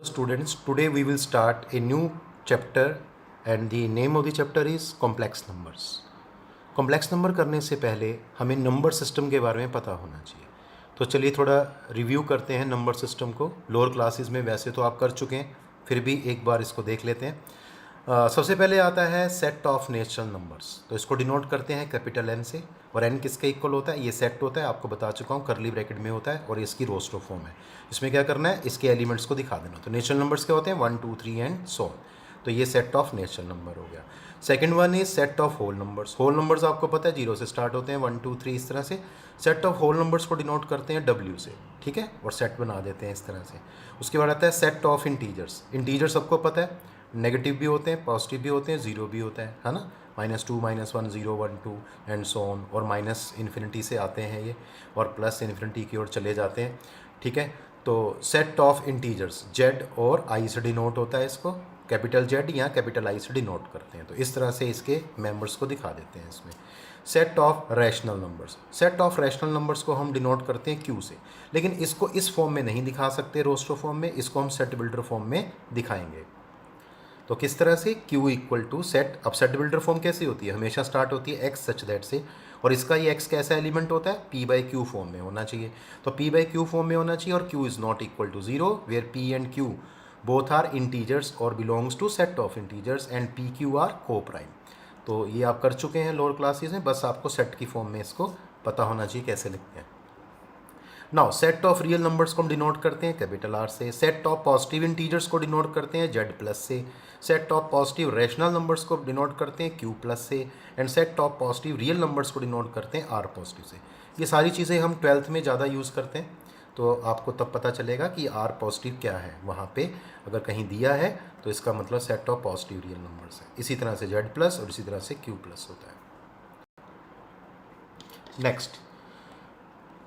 Students, today we will start a new chapter and the name of the chapter is complex numbers. Complex number करने से पहले हमें number system के बारे में पता होना चाहिए। तो चलिए थोड़ा रिव्यू करते हैं नंबर सिस्टम को। लोअर क्लासेस में वैसे तो आप कर चुके हैं, फिर भी एक बार इसको देख लेते हैं। सबसे पहले आता है सेट ऑफ नेचुरल नंबर्स। तो इसको डिनोट करते हैं कैपिटल एन से, और एन किसके इक्वल होता है? ये सेट होता है, आपको बता चुका हूँ, करली ब्रैकेट में होता है और इसकी रोस्टर फॉर्म है। इसमें क्या करना है, इसके एलिमेंट्स को दिखा देना। तो नेचुरल नंबर्स क्या होते हैं? 1 2 3 एंड सो ऑन। तो ये सेट ऑफ नेचुरल नंबर हो गया। Second one is set of whole numbers. Whole numbers आपको पता है 0 से स्टार्ट होते हैं, 1 2 3 इस तरह से। सेट ऑफ होल नंबर्स को डिनोट करते हैं W से, ठीक है, और सेट बना देते हैं इस तरह से। उसके बाद आता है सेट ऑफ इंटीजर्स। इंटीजर्स सबको पता है, नेगेटिव भी होते हैं, पॉजिटिव भी होते हैं, जीरो भी होता है ना। -2 -1 0 1 2 एंड सो ऑन, और माइनस इन्फिनिटी से आते हैं ये, और प्लस इन्फिनिटी की ओर चले जाते हैं, ठीक है। तो सेट ऑफ इंटीजर्स जेड और आई से डिनोट होता है, इसको कैपिटल जेड या कैपिटल आई से डिनोट करते हैं। तो इस तरह से इसके मेंबर्स को दिखा देते हैं इसमें। Set of rational numbers. Set of rational numbers को हम डिनोट करते हैं क्यू से, लेकिन इसको इस फॉर्म में नहीं दिखा सकते रोस्टर फॉर्म में, इसको हम सेट बिल्डर फॉर्म में दिखाएंगे। तो किस तरह से? Q equal to set. अब सेट बिल्डर फॉर्म कैसी होती है? हमेशा स्टार्ट होती है x सच दैट से, और इसका ये x कैसा एलिमेंट होता है? P बाई क्यू फॉर्म में होना चाहिए। तो P बाई क्यू फॉर्म में होना चाहिए, और Q is not equal to 0 where P and Q both are integers और belongs to set of integers and PQ are coprime. तो ये आप कर चुके हैं लोअर क्लासेस में, बस आपको सेट की फॉर्म में इसको पता होना चाहिए कैसे लिखते हैं। Now set of real numbers को हम डिनोट करते हैं कैपिटल आर से। सेट ऑफ पॉजिटिव इंटीजर्स को डिनोट करते हैं जेड प्लस से। Set of positive rational numbers को डिनोट करते हैं क्यू प्लस से। And set of positive real numbers को डिनोट करते हैं आर पॉजिटिव से। ये सारी चीज़ें हम 12th में ज़्यादा यूज़ करते हैं, तो आपको तब पता चलेगा कि आर पॉजिटिव क्या है। वहाँ पे अगर कहीं दिया है तो इसका मतलब set of positive real numbers है। इसी तरह से जेड प्लस और इसी तरह से क्यू प्लस होता है। नेक्स्ट,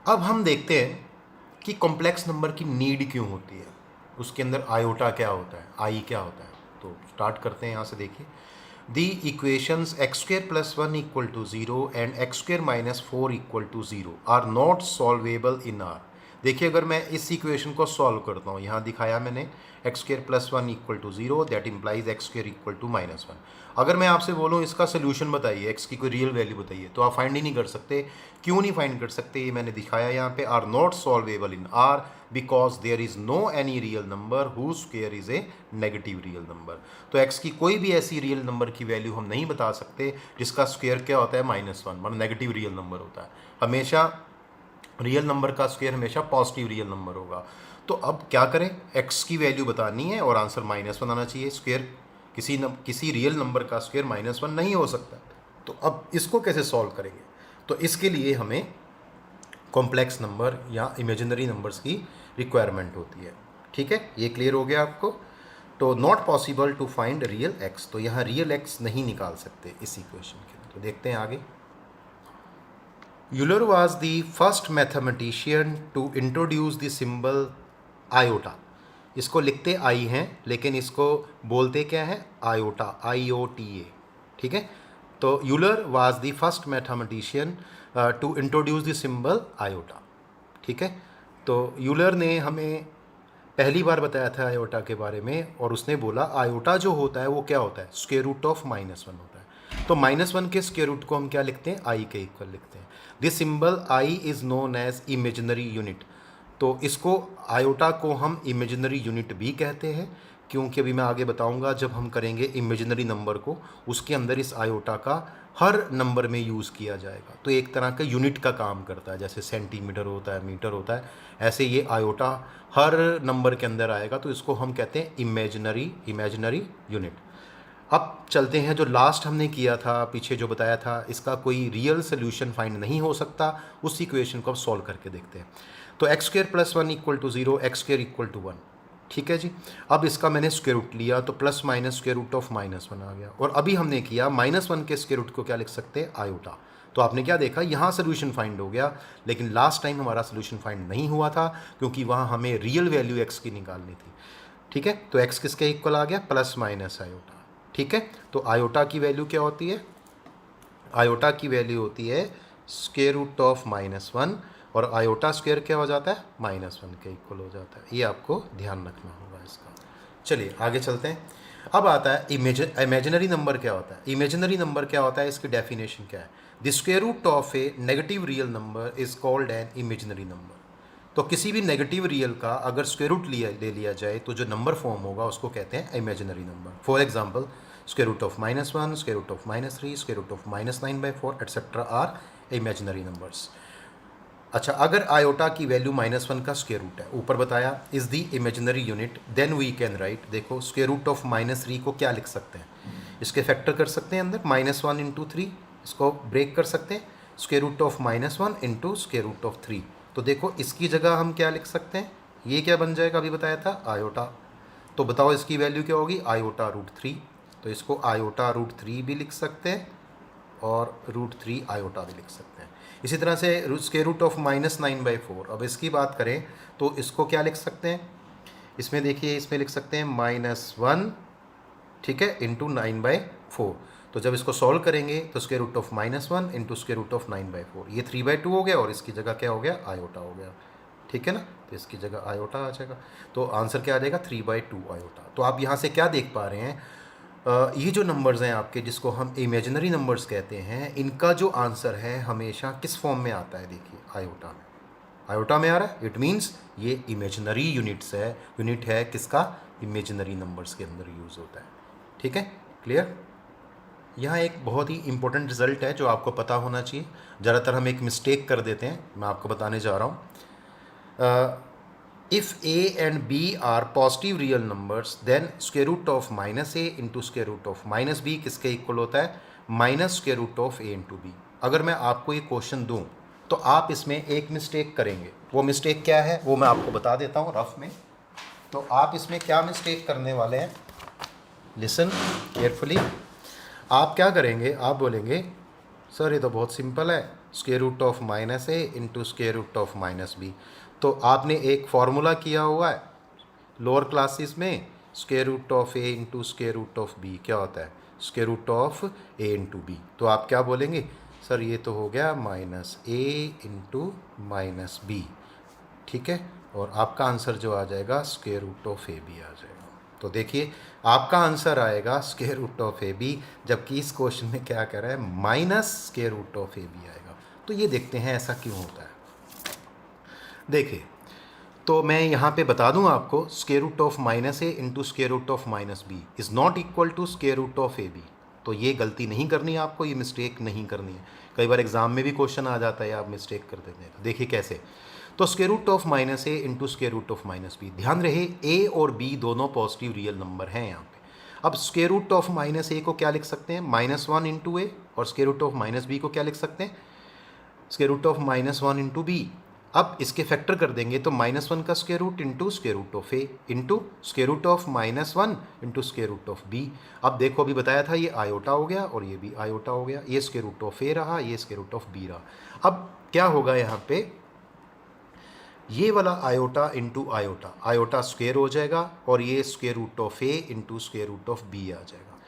अब हम देखते हैं कि कॉम्प्लेक्स नंबर की नीड क्यों होती है, उसके अंदर आयोटा क्या होता है, आई क्या होता है। तो स्टार्ट करते हैं यहाँ से। देखिए, the equations x² + 1 = 0 and x² - 4 = 0 are not solvable in R. देखिए, अगर मैं इस इक्वेशन को सॉल्व करता हूँ, यहाँ दिखाया मैंने x² + 1 = 0, दैट इम्प्लाइज x² = -1। अगर मैं आपसे बोलूँ इसका सोल्यूशन बताइए, x की कोई रियल वैल्यू बताइए, तो आप फाइंड ही नहीं कर सकते। क्यों नहीं फाइंड कर सकते? ये मैंने दिखाया यहाँ पे, are not solvable in R because there is no any real number whose square is a negative real number. तो x की कोई भी ऐसी रियल नंबर की वैल्यू हम नहीं बता सकते जिसका स्क्वायर क्या होता है? -1, मतलब नेगेटिव रियल नंबर होता है। हमेशा रियल नंबर का स्क्वायर हमेशा पॉजिटिव रियल नंबर होगा। तो अब क्या करें? x की वैल्यू बतानी है और आंसर -1 आना चाहिए। स्क्वायर किसी रियल नंबर का स्क्वायर -1 नहीं हो सकता। तो अब इसको कैसे सॉल्व करेंगे? तो इसके लिए हमें कॉम्प्लेक्स नंबर या इमेजिनरी नंबर्स की रिक्वायरमेंट होती है, ठीक है। ये क्लियर हो गया आपको? तो not possible to find real x, तो यहाँ रियल x नहीं निकाल सकते इस इक्वेशन के। तो देखते हैं आगे। Euler was the first mathematician to introduce the symbol iota. इसको लिखते आई हैं, लेकिन इसको बोलते क्या है? आयोटा, IOTA, ठीक है। तो Euler was the first mathematician to introduce the symbol iota, ठीक है। तो यूलर ने हमें पहली बार बताया था आयोटा के बारे में, और उसने बोला आयोटा जो होता है वो क्या होता है? स्क्वायर रूट ऑफ -1 होता है। तो -1 के स्क्वायर रूट को हम क्या लिखते हैं? आई के इक्वल लिखते हैं। This symbol I is known as imaginary unit. तो इसको आयोटा को हम इमेजिनरी यूनिट भी कहते हैं, क्योंकि अभी मैं आगे बताऊंगा जब हम करेंगे इमेजिनरी नंबर को, उसके अंदर इस आयोटा का हर नंबर में यूज़ किया जाएगा। तो एक तरह का यूनिट का काम करता है, जैसे सेंटीमीटर होता है, मीटर होता है, ऐसे ये आयोटा हर नंबर के अंदर आएगा। तो इसको हम कहते हैं इमेजिनरी यूनिट। अब चलते हैं, जो लास्ट हमने किया था, पीछे जो बताया था, इसका कोई रियल सोल्यूशन फाइंड नहीं हो सकता, उस इक्वेशन को अब सॉल्व करके देखते हैं। तो x² + 1 = 0, x² = 1, ठीक है जी। अब इसका मैंने स्क्वायर रूट लिया, तो plus minus square root of -1 आ गया। और अभी हमने किया -1 के स्क्वायर रूट को क्या लिख सकते हैं? आयोटा। तो आपने क्या देखा? यहाँ सोल्यूशन फाइंड हो गया, लेकिन लास्ट टाइम हमारा सोल्यूशन फाइंड नहीं हुआ था, क्योंकि वहाँ हमें रियल वैल्यू x की निकालनी थी, ठीक है। तो x किसके इक्वल आ गया? प्लस माइनस आयोटा, ठीक है। तो आयोटा की वैल्यू क्या होती है? आयोटा की वैल्यू होती है स्क्वायर रूट ऑफ -1, और आयोटा स्क्वायर क्या हो जाता है? -1 के इक्वल हो जाता है। ये आपको ध्यान रखना होगा इसका। चलिए आगे चलते हैं। अब आता है इमेजिनरी नंबर क्या होता है। इमेजिनरी नंबर क्या होता है, इसकी डेफिनेशन क्या है। The square root of a negative real number is called an imaginary number. तो किसी भी नेगेटिव रियल का अगर स्क्वायर रूट ले लिया जाए तो जो नंबर फॉर्म होगा उसको कहते हैं imaginary number. For example square root of -1, square root of -3, square root of -9/4 etcetera are imaginary numbers. अच्छा, अगर आयोटा की वैल्यू -1 का स्क्वायर रूट है, ऊपर बताया is the imaginary unit, then we can write, देखो स्क्वायर रूट ऑफ -3 को क्या लिख सकते हैं, इसके फैक्टर कर सकते हैं अंदर -1 इंटू 3, इसको ब्रेक कर सकते हैं square root of -1 into square root of 3। तो देखो इसकी जगह हम क्या लिख सकते हैं, ये क्या बन जाएगा, अभी बताया था आयोटा। तो बताओ इसकी वैल्यू क्या होगी, आयोटा रूट 3। तो इसको आयोटा रूट 3 भी लिख सकते हैं और रूट 3 आयोटा भी लिख सकते हैं। इसी तरह से स्क्वायर रूट ऑफ -9/4, अब इसकी बात करें तो इसको क्या लिख सकते हैं, इसमें देखिए इसमें लिख सकते हैं -1, ठीक है, इंटू 9/4। तो जब इसको सॉल्व करेंगे तो square root of -1 into square root of 9/4, ये 3/2 हो गया और इसकी जगह क्या हो गया, आयोटा हो गया, ठीक है ना। तो इसकी जगह आयोटा आ जाएगा, तो आंसर क्या आ जाएगा, 3/2 आयोटा। तो आप यहाँ से क्या देख पा रहे हैं, ये जो नंबर्स हैं आपके जिसको हम इमेजिनरी नंबर्स कहते हैं, इनका जो आंसर है हमेशा किस फॉर्म में आता है, देखिए आयोटा में, आयोटा में आ रहा है। इट मीन्स ये इमेजिनरी यूनिट है किसका, इमेजिनरी नंबर्स के अंदर यूज़ होता है, ठीक है, क्लियर। यहाँ एक बहुत ही इंपॉर्टेंट रिजल्ट है जो आपको पता होना चाहिए। ज़्यादातर हम एक मिस्टेक कर देते हैं, मैं आपको बताने जा रहा हूँ। If a and b are positive real numbers, then square root of -a into square root of -b किसके इक्वल होता है, minus square root of a into B. अगर मैं आपको ये क्वेश्चन दूं तो आप इसमें एक मिस्टेक करेंगे, वो मिस्टेक क्या है वो मैं आपको बता देता हूँ रफ में। तो आप इसमें क्या मिस्टेक करने वाले हैं, लिसन केयरफुली। आप क्या करेंगे, आप बोलेंगे सर ये तो बहुत सिंपल है, square root of -a into square root of -b। तो आपने एक फार्मूला किया हुआ है लोअर क्लासेस में, square root of a into square root of b क्या होता है, square root of a into b। तो आप क्या बोलेंगे, सर ये तो हो गया -a इंटू -b, ठीक है, और आपका आंसर जो आ जाएगा square root of a b आ जाएगा। तो देखिए आपका आंसर आएगा square root of A B, जबकि इस क्वेश्चन में क्या कह रहा है, minus square root of A B आएगा। तो ये देखते हैं ऐसा क्यों होता है। देखिए तो मैं यहाँ पे बता दूँ आपको, square root of -a into square root of -b is not equal to square root of A B. तो ये गलती नहीं करनी है आपको, ये मिस्टेक नहीं करनी है। कई बार एग्जाम में भी क्वेश्चन आ जाता है, आप मिस्टेक कर देते हैं। देखिए कैसे, तो square root of -a into square root of -b, ध्यान रहे a और b दोनों पॉजिटिव रियल नंबर हैं यहाँ पे। अब स्क्वायर रूट ऑफ -a को क्या लिख सकते हैं, -1 इंटू ए, और स्क्वायर रूट ऑफ -b को क्या लिख सकते हैं, square root of -1 into B. अब इसके फैक्टर कर देंगे तो -1 का square root into square root of A into square root of -1 into square root of B. अब देखो अभी बताया था ये आयोटा हो गया और ये भी आयोटा हो गया, ये स्क्वायर रूट ऑफ ए रहा, ये स्क्वायर रूट ऑफ बी रहा। अब क्या होगा यहाँ पे, ये वाला iota into iota, iota square हो जाएगा और ये square root of A into square root of B आ जाएगा,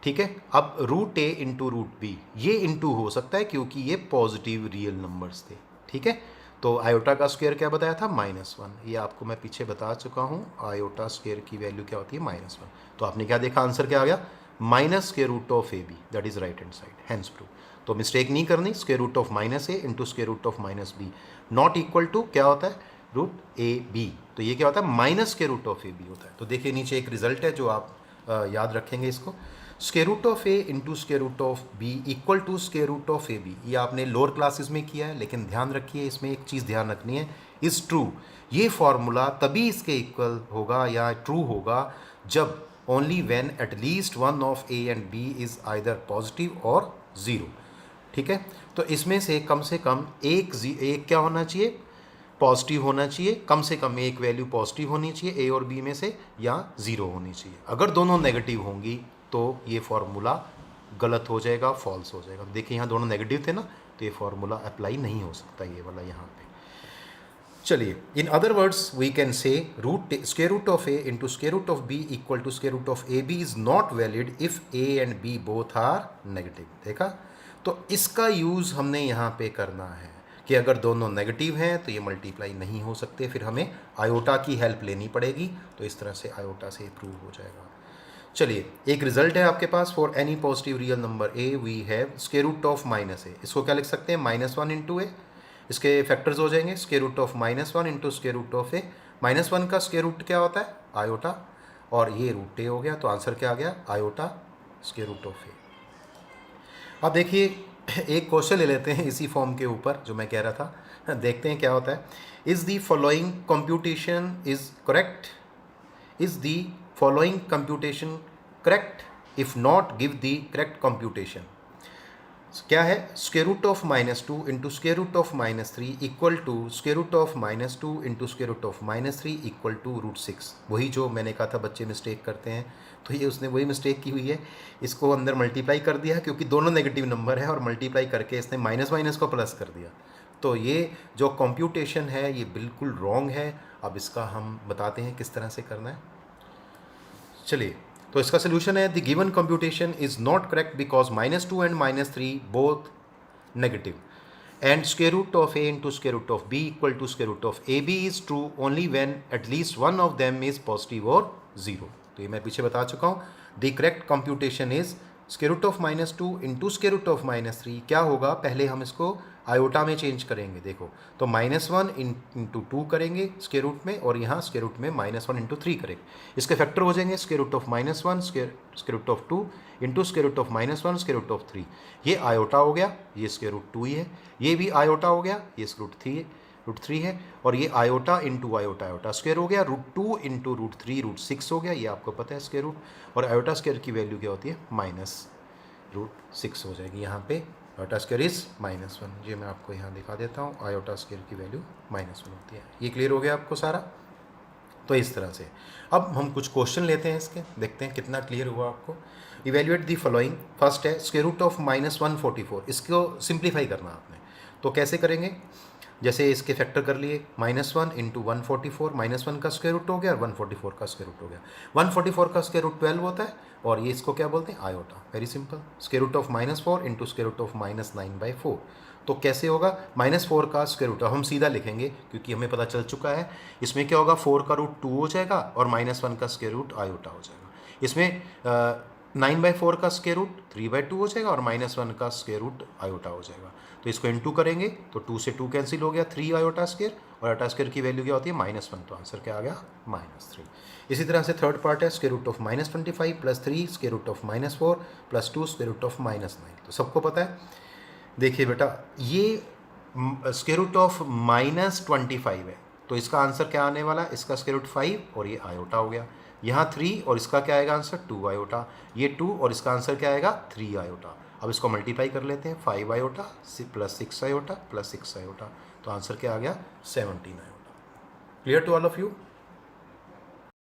ठीक है। अब root A into root B, ये इंटू हो सकता है क्योंकि ये पॉजिटिव रियल नंबर्स थे, ठीक है। तो आयोटा का स्क्वायर क्या बताया था, -1, ये आपको मैं पीछे बता चुका हूँ। आयोटा स्क्वायर की वैल्यू क्या होती है, -1। तो आपने क्या देखा, आंसर क्या आ गया, minus square root of A B, that is right hand side, hence prove. तो मिस्टेक नहीं करनी, square root of -a into square root of -b not equal to क्या होता है, रूट ए बी। तो ये क्या होता है, minus square root of A B होता है। तो देखिए नीचे एक रिजल्ट है जो आप याद रखेंगे इसको, square root of A into square root of B equal to square root of A B. ये आपने लोअर क्लासेस में किया है, लेकिन ध्यान रखिए इसमें एक चीज़ ध्यान रखनी है, इज़ ट्रू। ये फॉर्मूला तभी इसके इक्वल होगा या ट्रू होगा जब only when at least one of A and B is either positive और ज़ीरो, ठीक है। तो इसमें से कम एक क्या होना चाहिए, पॉजिटिव होना चाहिए, कम से कम एक वैल्यू पॉजिटिव होनी चाहिए ए और बी में से, या ज़ीरो होनी चाहिए। अगर दोनों नेगेटिव होंगी तो ये फार्मूला गलत हो जाएगा, फॉल्स हो जाएगा। देखिए यहाँ दोनों नेगेटिव थे ना, तो ये फार्मूला अप्लाई नहीं हो सकता ये वाला यहाँ पे। चलिए, in other words we can say square root of A into square root of B equal to square root of A B is not valid if A and B both are negative. देखा, तो इसका use हमने यहाँ पे करना है कि अगर दोनों नेगेटिव हैं तो ये मल्टीप्लाई नहीं हो सकते, फिर हमें आयोटा की हेल्प लेनी पड़ेगी। तो इस तरह से आयोटा से प्रूव हो जाएगा। चलिए, एक रिजल्ट है आपके पास, for any positive real number A we have square root of minus A. इसको क्या लिख सकते हैं, -1 इंटू ए। इसके फैक्टर्स हो जाएंगे square root of -1 into square root of A. -1 का स्क्वायर रूट क्या होता है, आयोटा, और ये रूट ए हो गया, तो आंसर क्या आ गया, आयोटा स्क्वायर रूट ऑफ ए। अब देखिए एक क्वेश्चन ले लेते हैं इसी फॉर्म के ऊपर जो मैं कह रहा था, देखते हैं क्या होता है। Is the following computation is correct, is the following computation correct, if not give the correct computation. क्या है, square root of -2 into square root of -3 equal to square root of -2 into square root of -3 equal to √6। वही जो मैंने कहा था बच्चे mistake करते हैं, तो ये उसने वही मिस्टेक की हुई है। इसको अंदर मल्टीप्लाई कर दिया क्योंकि दोनों नेगेटिव नंबर है, और मल्टीप्लाई करके इसने माइनस माइनस को प्लस कर दिया। तो ये जो कंप्यूटेशन है ये बिल्कुल रॉन्ग है। अब इसका हम बताते हैं किस तरह से करना है। चलिए, तो इसका सोल्यूशन है, the given computation is not correct because -2 and -3 both negative, and square root of A into square root of B equal to square root of A B is true only when at least one of them is positive और 0। तो ये मैं पीछे बता चुका हूँ। The correct computation is square root of -2 into square root of -3। क्या होगा, पहले हम इसको आयोटा में चेंज करेंगे। देखो, तो -1 इंटू 2 करेंगे स्क्वायर रूट में, और यहाँ स्क्वायर रूट में -1 इंटू 3 करेंगे। इसके फैक्टर हो जाएंगे square root of -1 square root of 2 into square root of -1 square root of 3। ये आयोटा हो गया, ये स्क्वायर रूट 2 ही है। ये भी आयोटा हो गया, ये √3 है, और ये iota into iota, iota square हो गया, √2 इंटू √3 √6 हो गया। ये आपको पता है स्क्वायर रूट, और आयोटा स्क्वायर की वैल्यू क्या होती है, -√6 हो जाएगी। यहाँ पे आयोटा स्क्वायर इज -1। ये मैं आपको यहाँ दिखा देता हूँ, आयोटा स्क्वायर की वैल्यू -1 होती है। ये क्लियर हो गया आपको सारा। तो इस तरह से अब हम कुछ क्वेश्चन लेते हैं इसके, देखते हैं कितना क्लियर हुआ आपको। Evaluate the following. फर्स्ट है स्क्वायर रूट ऑफ -144। इसको सिंप्लीफाई करना आपने, तो कैसे करेंगे, जैसे इसके फैक्टर कर लिए, -1 इंटू 144, -1 का स्क्वायर रूट हो गया और 144 का स्क्वायर रूट हो गया। 144 का स्क्वायर रूट 12 होता है, और ये इसको क्या बोलते हैं, iota. Very simple, square root of -4 into square root of -9/4। तो कैसे होगा, -4 का स्क्वायर रूट हम सीधा लिखेंगे क्योंकि हमें पता चल चुका है। इसमें क्या होगा, 4 का रूट 2 हो जाएगा, और -1 का स्क्वायर रूट आयोटा हो जाएगा। इसमें 9/4 का स्क्वायर रूट 3/2 हो जाएगा, और -1 का स्क्वायर रूट आयोटा हो जाएगा। तो इसको इनटू करेंगे तो 2 से 2 कैंसिल हो गया, 3 आयोटा स्क्वायर, और आयोटा स्क्वायर की वैल्यू क्या होती है, -1। तो आंसर क्या आ गया, -3। इसी तरह से थर्ड पार्ट है square root of -25 plus 3 square root of -4 plus 2 square root of -9। तो सबको पता है। देखिए बेटा, ये स्क्वायर रूट ऑफ -25 है, तो इसका आंसर क्या आने वाला है, इसका स्क्वायर रूट 5, और ये आयोटा हो गया। यहाँ 3, और इसका क्या आएगा आंसर, 2 आयोटा। ये 2, और इसका आंसर क्या आएगा, 3 आयोटा। अब इसको मल्टीप्लाई कर लेते हैं, 5 iota plus 6 iota plus 6 iota. तो आंसर क्या आ गया, 17 iota. Clear to all of you.